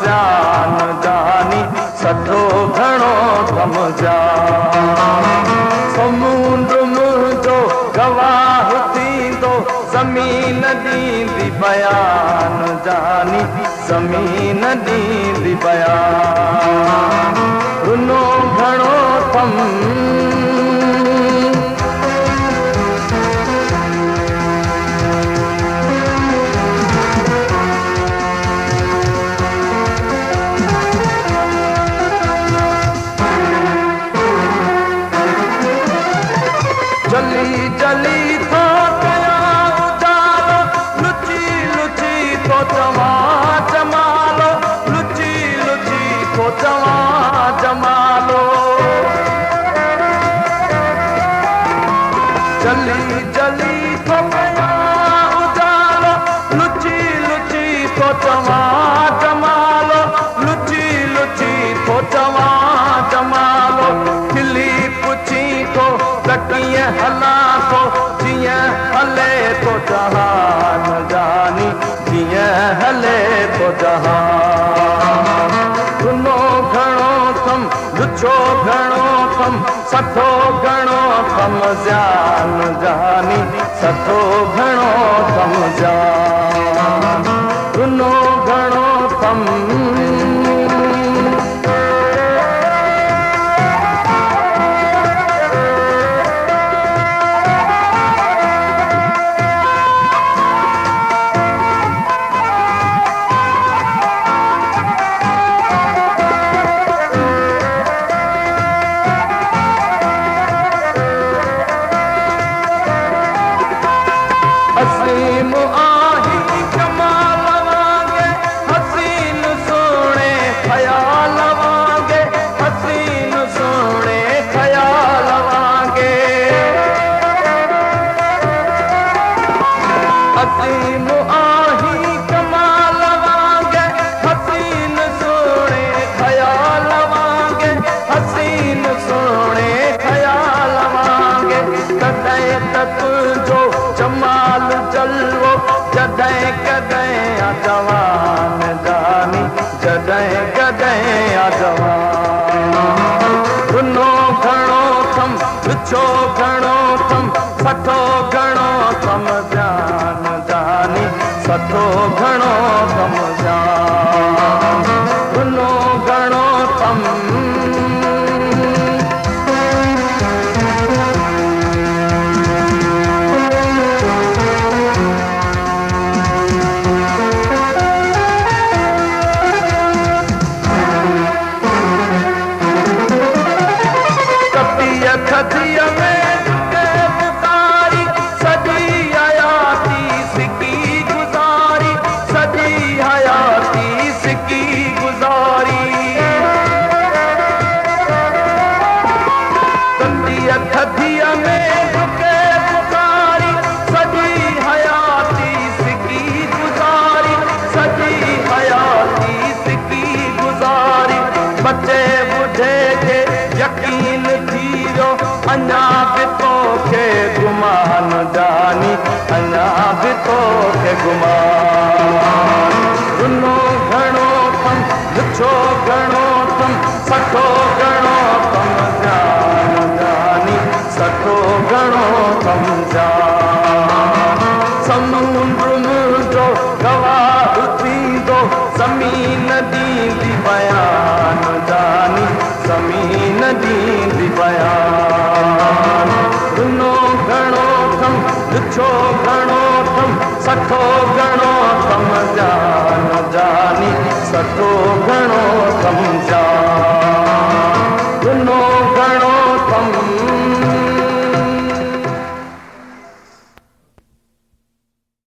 जान जानी सठो घणो समझा समुंड मुंहिंजो गवाह थींदो ज़मीन ॾींदी बयान जानी ज़मीन ॾींदी बयान रुनो घणो थम जली जली तो कया उजालो लुची लुची तो चवा जमालो लुची लुची तो चवा जमालो जली जली तो कया उजालो लुची लुची तो चवा जमालो लुची लुची तो चवा जमालो खिली पुछी तो कीअं हलां थो जीअं हले थो जहान जानी जीअं हले थो जहान रुनो घणो थम लुछो घणो थम सठो घणो थम जान जानी सठो घणो थम जान रुनो घणो थम हसीन आही कमाल वांगे हसीन सोने ख्याल वांगे हसीन सोने ख्याल वांगे हसीन आही कमाल वांगे हसीन सोने ख्याल वांगे हसीन सोने ख्याल वांगे कदे तक जो जमाल जलवो जॾहिं कॾहिं आ जवान जानी जॾहिं कॾहिं आ जवान रुनो घणो थम लुछो घणो थम सठो घणो थम जान जानी सठो घणो थम जान रुनो घणो थम खदिया में झुके पुकारी सजी हयाती सिकी गुजारी सजी हयाती सिकी गुजारी खदिया में झुके पुकारी सजी हयाती सिकी गुजारी सजी हयाती सिकी गुजारी बच्चे बुढ़े के यकीन थीरो अञा बि तोखे गुमान जानी अञा बि तोखे गुमान रुनो घणो थम लुछो घणो थम सठो घणो थम जान जानी सठो घणो थम जान समुंड मुंहिंजो गवाह थींदो ज़मीन ॾींदी बयान जानी ज़मीन ॾींदी बयान रुनो घणो थम लुछो घणो थम सठो घणो थम जान जानी सठो घणो थम जान